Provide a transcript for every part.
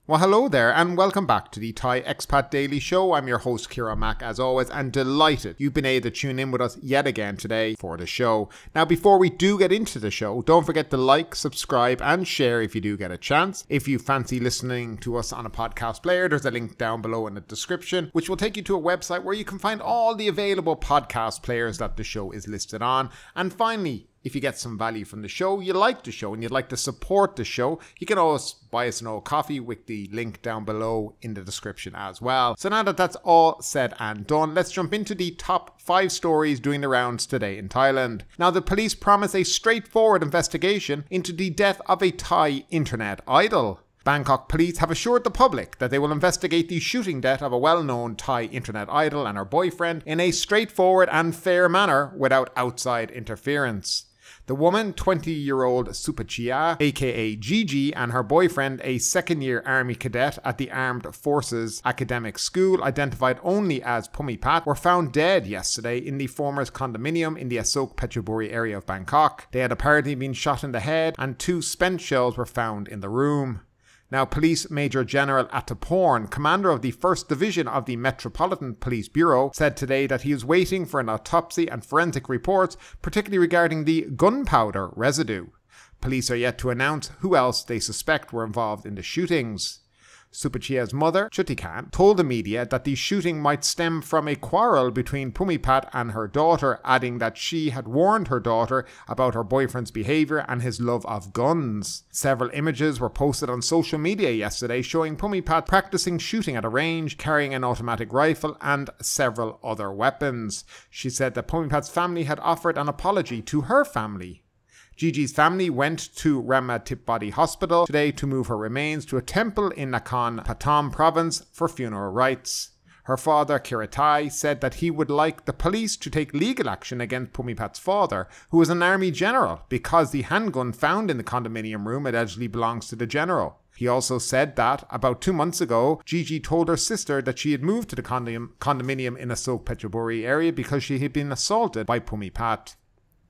Well, hello there and welcome back to the Thai Expat Daily Show. I'm your host Kira Mack as always and delighted you've been able to tune in with us yet again today for the show. Now before we do get into the show, don't forget to like, subscribe and share if you do get a chance. If you fancy listening to us on a podcast player, there's a link down below in the description which will take you to a website where you can find all the available podcast players that the show is listed on. And finally, if you get some value from the show, you like the show and you'd like to support the show, you can always buy us an old coffee with the link down below in the description as well. So now that that's all said and done, let's jump into the top 5 stories doing the rounds today in Thailand. Now the police promise a straightforward investigation into the death of a Thai internet idol. Bangkok police have assured the public that they will investigate the shooting death of a well-known Thai internet idol and her boyfriend in a straightforward and fair manner without outside interference. The woman, 20-year-old Supachia, aka Gigi, and her boyfriend, a second-year army cadet at the Armed Forces Academic School, identified only as Pumipat, were found dead yesterday in the former's condominium in the Asok Phetchaburi area of Bangkok. They had apparently been shot in the head and 2 spent shells were found in the room. Now, Police Major General Attaporn, commander of the 1st Division of the Metropolitan Police Bureau, said today that he is waiting for an autopsy and forensic reports, particularly regarding the gunpowder residue. Police are yet to announce who else they suspect were involved in the shootings. Supachia's mother, Chutikan, told the media that the shooting might stem from a quarrel between Pumipat and her daughter, adding that she had warned her daughter about her boyfriend's behaviour and his love of guns. Several images were posted on social media yesterday showing Pumipat practicing shooting at a range, carrying an automatic rifle and several other weapons. She said that Pumipat's family had offered an apology to her family. Gigi's family went to Ramatipbadi Hospital today to move her remains to a temple in Nakhon Pathom province for funeral rites. Her father, Kiratai, said that he would like the police to take legal action against Pumipat's father, who was an army general, because the handgun found in the condominium room allegedly belongs to the general. He also said that, about 2 months ago, Gigi told her sister that she had moved to the condominium in Asok Phetchaburi area because she had been assaulted by Pumipat.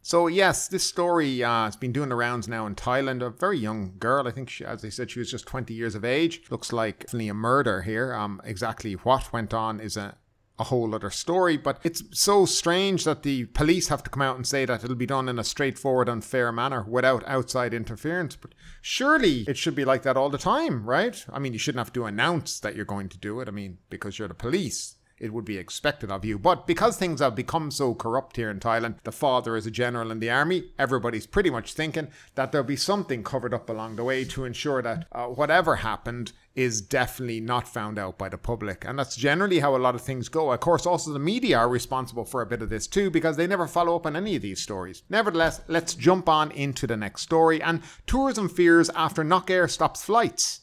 So yes, this story has been doing the rounds now in Thailand. A very young girl, I think, as I said, she was just 20 years of age. Looks like definitely a murder here. Exactly what went on is a whole other story, but it's so strange that the police have to come out and say that it'll be done in a straightforward and fair manner without outside interference. But surely it should be like that all the time, right? I mean, you shouldn't have to announce that you're going to do it. I mean, because you're the police, it would be expected of you. But because things have become so corrupt here in Thailand, the father is a general in the army, everybody's pretty much thinking that there'll be something covered up along the way to ensure that whatever happened is definitely not found out by the public. And that's generally how a lot of things go. Of course, also the media are responsible for a bit of this too, because they never follow up on any of these stories. Nevertheless, let's jump on into the next story. And tourism fears after Nok Air stops flights.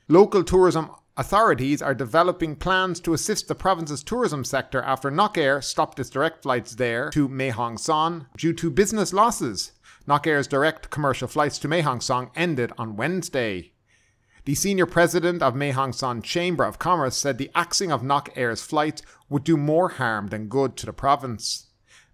Local tourism authorities are developing plans to assist the province's tourism sector after Nok Air stopped its direct flights there to Mae Hong Son due to business losses. Nok Air's direct commercial flights to Mae Hong Son ended on Wednesday. The senior president of Mae Hong Son Chamber of Commerce said the axing of Nok Air's flights would do more harm than good to the province.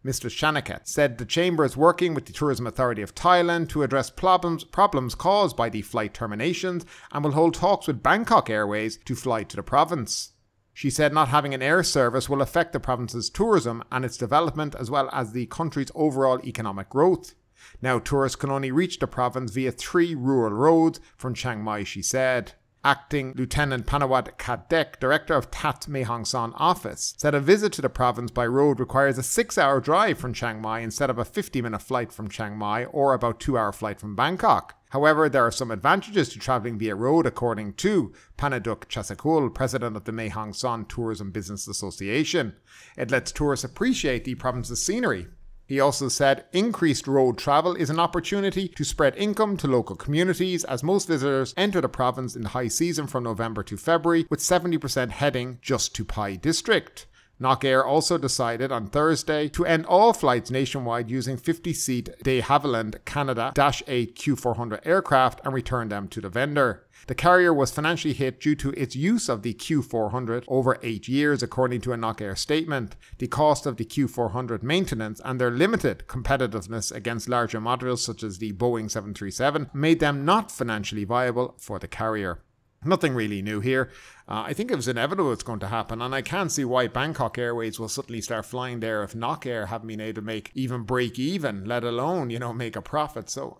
Mr. Shanakat said the chamber is working with the Tourism Authority of Thailand to address problems caused by the flight terminations and will hold talks with Bangkok Airways to fly to the province. She said not having an air service will affect the province's tourism and its development as well as the country's overall economic growth. Now tourists can only reach the province via 3 rural roads from Chiang Mai, she said. Acting Lieutenant Panawat Kadek, director of Tat Mae Hong Son office, said a visit to the province by road requires a 6-hour drive from Chiang Mai instead of a 50-minute flight from Chiang Mai or about 2-hour flight from Bangkok. However, there are some advantages to travelling via road, according to Panaduk Chasakul, president of the Mae Hong Son Tourism Business Association. It lets tourists appreciate the province's scenery. He also said increased road travel is an opportunity to spread income to local communities as most visitors enter the province in the high season from November to February, with 70% heading just to Pai district. Nok Air also decided on Thursday to end all flights nationwide using 50-seat de Havilland Canada -8 Q400 aircraft and return them to the vendor. The carrier was financially hit due to its use of the Q400 over 8 years, according to a Nok Air statement. The cost of the Q400 maintenance and their limited competitiveness against larger models such as the Boeing 737 made them not financially viable for the carrier. Nothing really new here. I think it was inevitable it's going to happen, and I can't see why Bangkok Airways will suddenly start flying there if Nok Air haven't been able to make even break even, let alone, make a profit. So,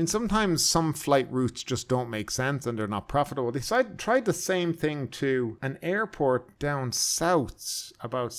sometimes some flight routes just don't make sense and they're not profitable. They tried the same thing to an airport down south, about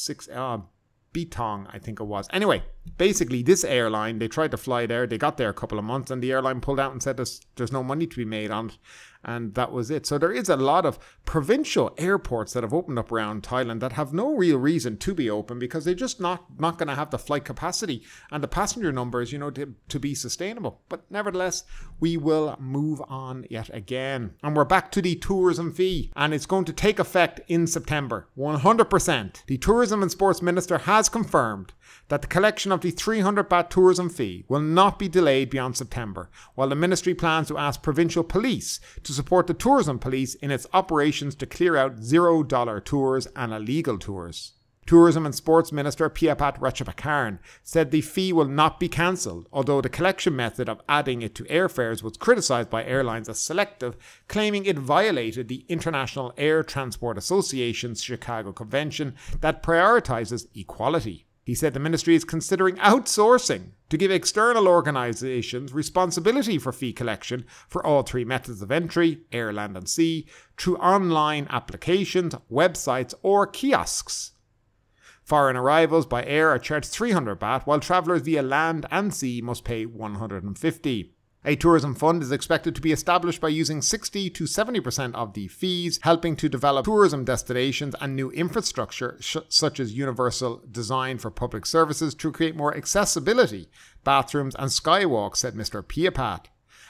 Bitong, I think it was. Anyway, basically this airline, they tried to fly there. They got there a couple of months and the airline pulled out and said there's no money to be made on it. And that was it. So there is a lot of provincial airports that have opened up around Thailand that have no real reason to be open because they're just not going to have the flight capacity and the passenger numbers, to be sustainable. But nevertheless, we will move on yet again. And we're back to the tourism fee. And it's going to take effect in September. 100%. The Tourism and Sports Minister has confirmed that the collection of the 300 baht tourism fee will not be delayed beyond September, while the ministry plans to ask provincial police to support the tourism police in its operations to clear out $0 tours and illegal tours. Tourism and Sports Minister Piapat Ratchapakaran said the fee will not be cancelled, although the collection method of adding it to airfares was criticised by airlines as selective, claiming it violated the International Air Transport Association's Chicago Convention that prioritises equality. He said the ministry is considering outsourcing to give external organisations responsibility for fee collection for all three methods of entry, air, land and sea, through online applications, websites or kiosks. Foreign arrivals by air are charged 300 baht, while travellers via land and sea must pay 150. A tourism fund is expected to be established by using 60 to 70% of the fees, helping to develop tourism destinations and new infrastructure such as universal design for public services to create more accessibility, bathrooms and skywalks, said Mr. Piapat.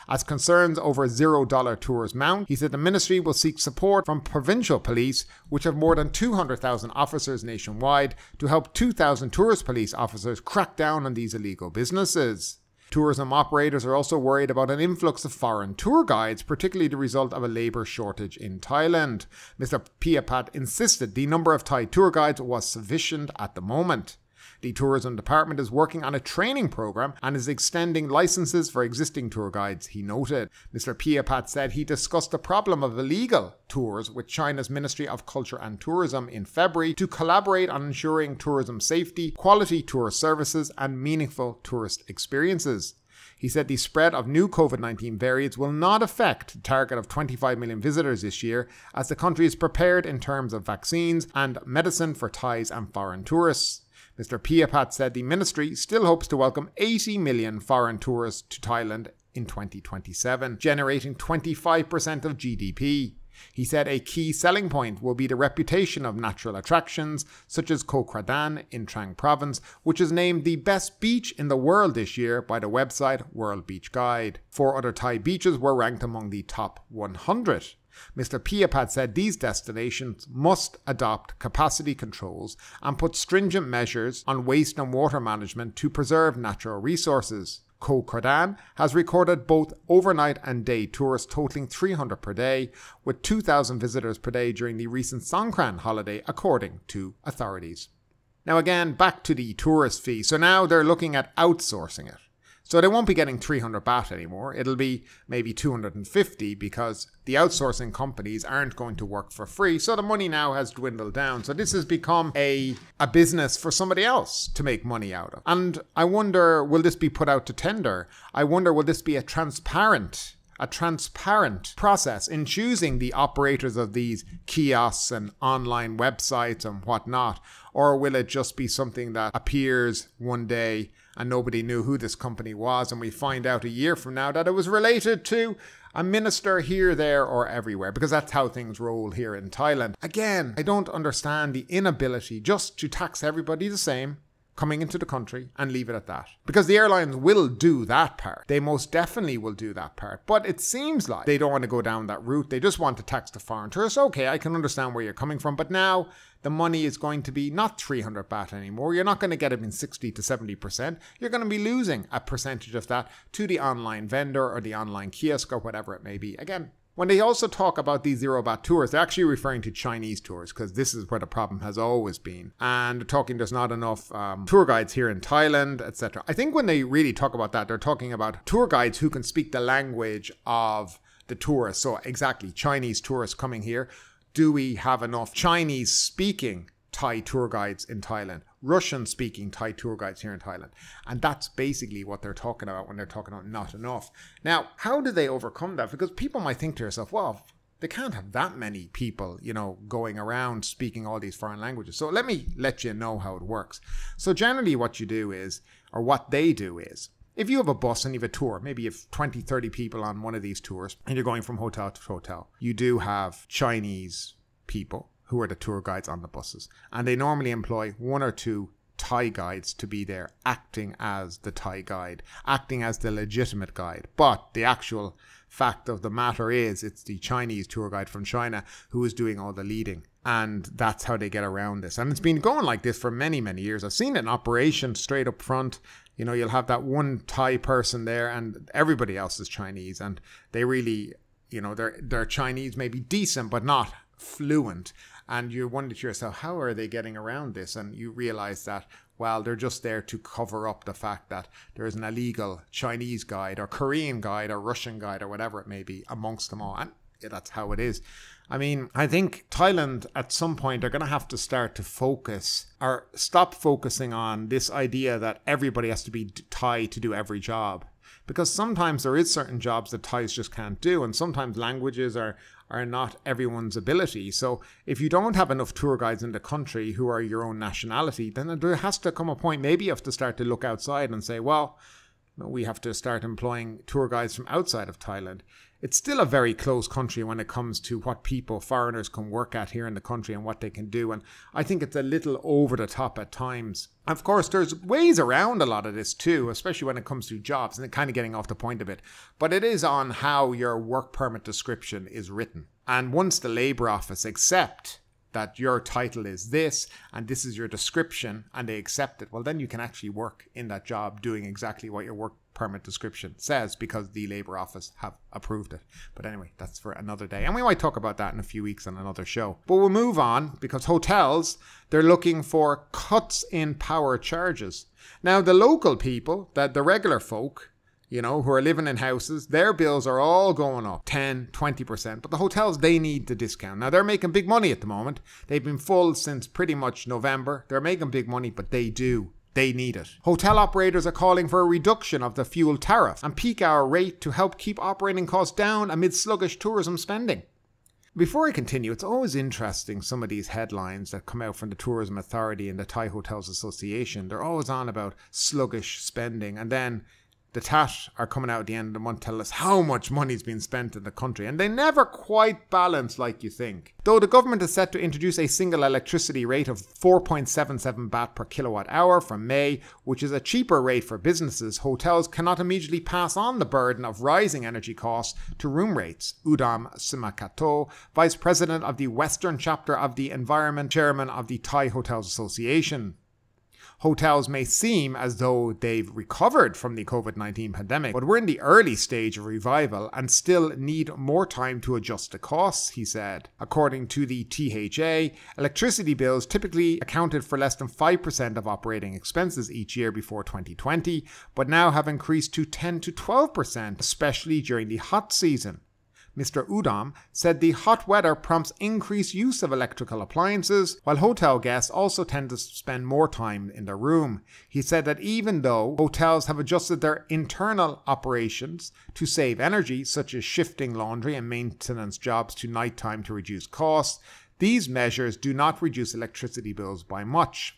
As concerns over $0 tours mount, he said the ministry will seek support from provincial police, which have more than 200,000 officers nationwide, to help 2,000 tourist police officers crack down on these illegal businesses. Tourism operators are also worried about an influx of foreign tour guides, particularly the result of a labour shortage in Thailand. Mr. Piapat insisted the number of Thai tour guides was sufficient at the moment. The tourism department is working on a training program and is extending licenses for existing tour guides, he noted. Mr. Piapat said he discussed the problem of illegal tours with China's Ministry of Culture and Tourism in February to collaborate on ensuring tourism safety, quality tour services and meaningful tourist experiences. He said the spread of new COVID-19 variants will not affect the target of 25 million visitors this year, as the country is prepared in terms of vaccines and medicine for Thais and foreign tourists. Mr. Piapat said the ministry still hopes to welcome 80 million foreign tourists to Thailand in 2027, generating 25% of GDP. He said a key selling point will be the reputation of natural attractions such as Koh Kradan in Trang Province, which is named the best beach in the world this year by the website World Beach Guide. 4 other Thai beaches were ranked among the top 100. Mr. Piapat said these destinations must adopt capacity controls and put stringent measures on waste and water management to preserve natural resources. Koh Kradan has recorded both overnight and day tours totaling 300 per day, with 2,000 visitors per day during the recent Songkran holiday, according to authorities. Now again, back to the tourist fee. So now they're looking at outsourcing it. So they won't be getting 300 baht anymore. It'll be maybe 250 because the outsourcing companies aren't going to work for free. So the money now has dwindled down. So this has become a business for somebody else to make money out of. And I wonder, will this be put out to tender? I wonder, will this be a transparent process in choosing the operators of these kiosks and online websites and whatnot? Or will it just be something that appears one day and nobody knew who this company was, and we find out a year from now that it was related to a minister here, there or everywhere, because that's how things roll here in Thailand. Again, I don't understand the inability just to tax everybody the same coming into the country and leave it at that. Because the airlines will do that part. They most definitely will do that part. But it seems like they don't want to go down that route. They just want to tax the foreign tourists. Okay, I can understand where you're coming from. But now the money is going to be not 300 baht anymore. You're not going to get it in 60 to 70%. You're going to be losing a percentage of that to the online vendor or the online kiosk or whatever it may be. Again, when they also talk about these 0 baht tours, they're actually referring to Chinese tours because this is where the problem has always been. And they're talking there's not enough tour guides here in Thailand, etc. I think when they really talk about that, they're talking about tour guides who can speak the language of the tourists. So exactly, Chinese tourists coming here. Do we have enough Chinese speaking Thai tour guides in Thailand? Russian speaking Thai tour guides here in Thailand? And that's basically what they're talking about when they're talking about not enough. Now, how do they overcome that? Because people might think to yourself, well, they can't have that many people, going around speaking all these foreign languages. So let me let you know how it works. So generally what you do is, or what they do is, if you have a bus and you have a tour, maybe you have 20, 30 people on one of these tours and you're going from hotel to hotel, you do have Chinese people who are the tour guides on the buses. And they normally employ one or two Thai guides to be there acting as the Thai guide, acting as the legitimate guide. But the actual fact of the matter is it's the Chinese tour guide from China who is doing all the leading. And that's how they get around this. And it's been going like this for many, many years. I've seen it in operation straight up front. You'll have that one Thai person there and everybody else is Chinese. And they really, their Chinese may be decent, but not fluent. And you wonder to yourself, how are they getting around this? And you realize that, well, they're just there to cover up the fact that there is an illegal Chinese guide or Korean guide or Russian guide or whatever it may be amongst them all. And that's how it is. I mean, I think Thailand at some point are going to have to start to focus or stop focusing on this idea that everybody has to be Thai to do every job. Because sometimes there is certain jobs that Thais just can't do, and sometimes languages are not everyone's ability. So if you don't have enough tour guides in the country who are your own nationality, then there has to come a point, maybe you have to start to look outside and say, well, we have to start employing tour guides from outside of Thailand. It's still a very closed country when it comes to what foreigners can work at here in the country and what they can do. And I think it's a little over the top at times. Of course, there's ways around a lot of this too, especially when it comes to jobs, and kind of getting off the point of it. But it is on how your work permit description is written. And once the Labour Office accept that your title is this and this is your description and they accept it, well, then you can actually work in that job doing exactly what your work permit description says because the Labour Office have approved it. But anyway, that's for another day. And we might talk about that in a few weeks on another show. But we'll move on because hotels, they're looking for cuts in power charges. Now, the local people, the regular folk, who are living in houses, their bills are all going up 10, 20%. But the hotels, they need the discount. Now, they're making big money at the moment. They've been full since pretty much November. They're making big money, but they need it. Hotel operators are calling for a reduction of the fuel tariff and peak hour rate to help keep operating costs down amid sluggish tourism spending. Before I continue, it's always interesting, some of these headlines that come out from the Tourism Authority and the Thai Hotels Association. They're always on about sluggish spending, and then the TAT are coming out at the end of the month telling us how much money's been spent in the country, and they never quite balance like you think. Though the government is set to introduce a single electricity rate of 4.77 baht per kilowatt hour from May, which is a cheaper rate for businesses, hotels cannot immediately pass on the burden of rising energy costs to room rates. Udam Simakato, Vice President of the Western Chapter of the Environment, Chairman of the Thai Hotels Association. Hotels may seem as though they've recovered from the COVID-19 pandemic, but we're in the early stage of revival and still need more time to adjust the costs, he said. According to the THA, electricity bills typically accounted for less than 5% of operating expenses each year before 2020, but now have increased to 10 to 12%, especially during the hot season. Mr. Udam said the hot weather prompts increased use of electrical appliances, while hotel guests also tend to spend more time in their room. He said that even though hotels have adjusted their internal operations to save energy, such as shifting laundry and maintenance jobs to nighttime to reduce costs, these measures do not reduce electricity bills by much.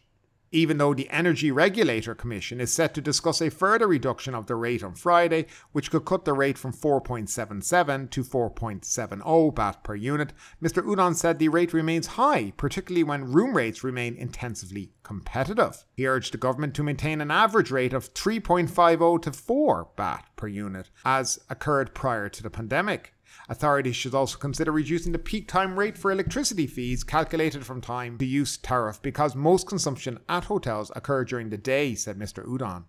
Even though the Energy Regulator Commission is set to discuss a further reduction of the rate on Friday, which could cut the rate from 4.77 to 4.70 baht per unit, Mr. Udon said the rate remains high, particularly when room rates remain intensively competitive. He urged the government to maintain an average rate of 3.50 to 4 baht per unit, as occurred prior to the pandemic. Authorities should also consider reducing the peak time rate for electricity fees calculated from time to use tariff because most consumption at hotels occur during the day, said Mr. Udon.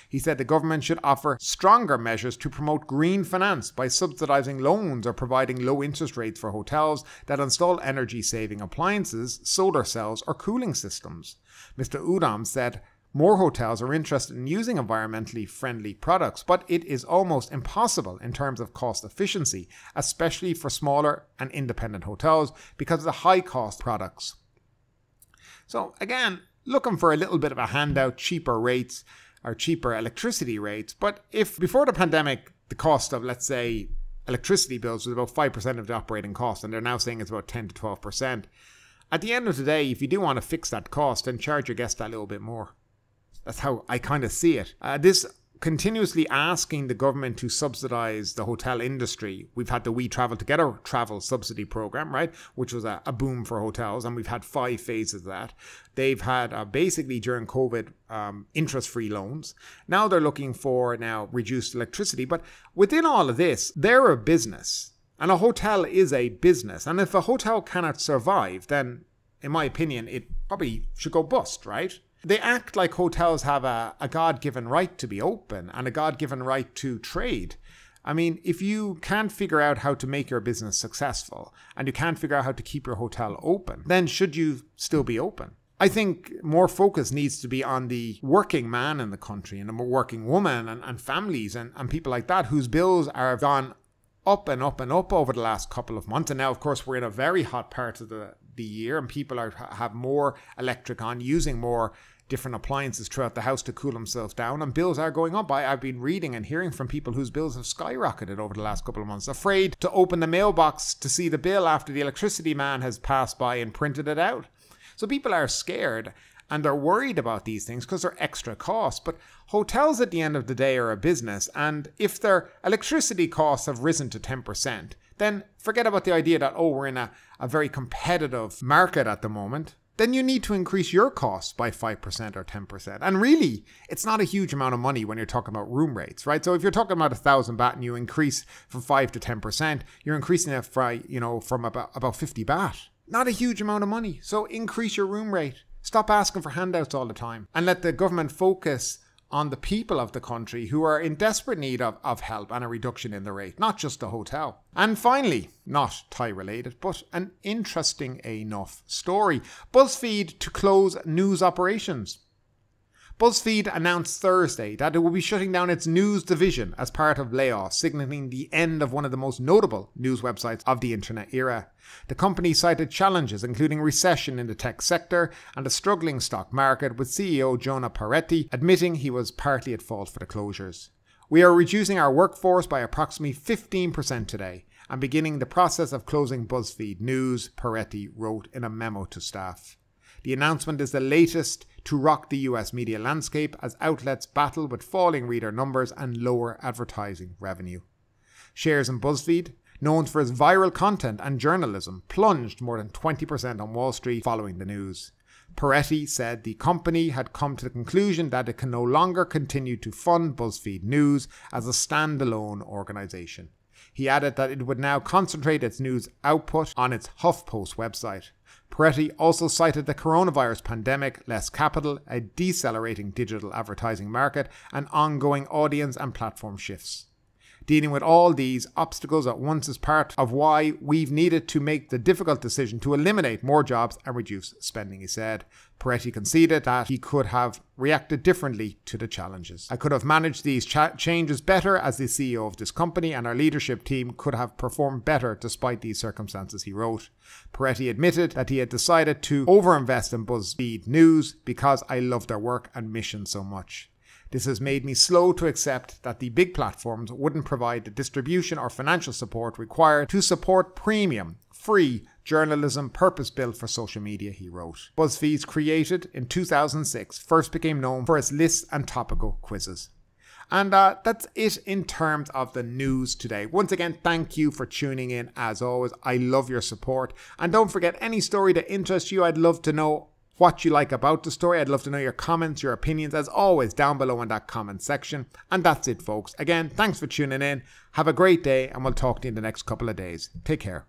He said the government should offer stronger measures to promote green finance by subsidizing loans or providing low interest rates for hotels that install energy-saving appliances, solar cells or cooling systems. Mr. Udam said More hotels are interested in using environmentally friendly products, but it is almost impossible in terms of cost efficiency, especially for smaller and independent hotels because of the high cost products. So again, looking for a little bit of a handout, cheaper rates or cheaper electricity rates. But if before the pandemic, the cost of, let's say, electricity bills was about 5% of the operating cost, and they're now saying it's about 10 to 12%. At the end of the day, if you do want to fix that cost, then charge your guests that little bit more. That's how I kind of see it. This continuously asking the government to subsidize the hotel industry. We've had the We Travel Together travel subsidy program, right? Which was a boom for hotels, and we've had 5 phases of that. They've had basically during COVID interest-free loans. Now they're looking for reduced electricity. But within all of this, they're a business. And a hotel is a business. And if a hotel cannot survive, then in my opinion, it probably should go bust, right? They act like hotels have a God-given right to be open and a God-given right to trade. I mean, if you can't figure out how to make your business successful and you can't figure out how to keep your hotel open, then should you still be open? I think more focus needs to be on the working man in the country and the working woman and families and people like that whose bills are gone up and up and up over the last couple of months. And now, of course, we're in a very hot part of the year and people have more electric on, using more different appliances throughout the house to cool themselves down, and bills are going up. I've been reading and hearing from people whose bills have skyrocketed over the last couple of months, afraid to open the mailbox to see the bill after the electricity man has passed by and printed it out. So people are scared and they're worried about these things because they're extra costs. But hotels at the end of the day are a business, and if their electricity costs have risen to 10%, then forget about the idea that, we're in a very competitive market at the moment. Then you need to increase your costs by 5% or 10%. And really, it's not a huge amount of money when you're talking about room rates, right? So if you're talking about 1,000 baht and you increase from 5 to 10%, you're increasing it from about 50 baht. Not a huge amount of money. So increase your room rate. Stop asking for handouts all the time and let the government focus on the people of the country who are in desperate need of help and a reduction in the rate, not just the hotel. And finally, not Thai related, but an interesting enough story. BuzzFeed to close news operations. BuzzFeed announced Thursday that it will be shutting down its news division as part of layoffs, signaling the end of one of the most notable news websites of the internet era. The company cited challenges including recession in the tech sector and a struggling stock market, with CEO Jonah Peretti admitting he was partly at fault for the closures. "We are reducing our workforce by approximately 15% today and beginning the process of closing BuzzFeed News," Peretti wrote in a memo to staff. The announcement is the latest to rock the US media landscape as outlets battle with falling reader numbers and lower advertising revenue. Shares in BuzzFeed, known for its viral content and journalism, plunged more than 20% on Wall Street following the news. Peretti said the company had come to the conclusion that it can no longer continue to fund BuzzFeed News as a standalone organization. He added that it would now concentrate its news output on its HuffPost website. Peretti also cited the coronavirus pandemic, less capital, a decelerating digital advertising market, and ongoing audience and platform shifts. Dealing with all these obstacles at once is part of why we've needed to make the difficult decision to eliminate more jobs and reduce spending, he said. Peretti conceded that he could have reacted differently to the challenges. "I could have managed these changes better as the CEO of this company, and our leadership team could have performed better despite these circumstances," he wrote. Peretti admitted that he had decided to overinvest in BuzzFeed News because "I love their work and mission so much. This has made me slow to accept that the big platforms wouldn't provide the distribution or financial support required to support premium, free journalism purpose-built for social media," he wrote. BuzzFeed, created in 2006, first became known for its lists and topical quizzes. And that's it in terms of the news today. Once again, thank you for tuning in. As always, I love your support. And don't forget, any story that interests you, I'd love to know what you like about the story. I'd love to know your comments, your opinions, as always, down below in that comment section. And that's it, folks. Again, thanks for tuning in. Have a great day, and we'll talk to you in the next couple of days. Take care.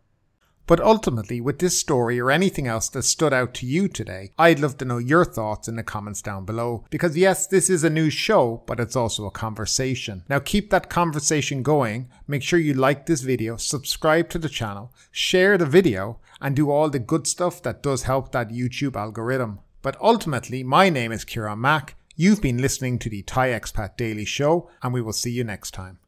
But ultimately, with this story or anything else that stood out to you today, I'd love to know your thoughts in the comments down below. Because yes, this is a news show, but it's also a conversation. Now keep that conversation going. Make sure you like this video, subscribe to the channel, share the video, and do all the good stuff that does help that YouTube algorithm. But ultimately, my name is Kieran Mack. You've been listening to the Thai Expat Daily Show, and we will see you next time.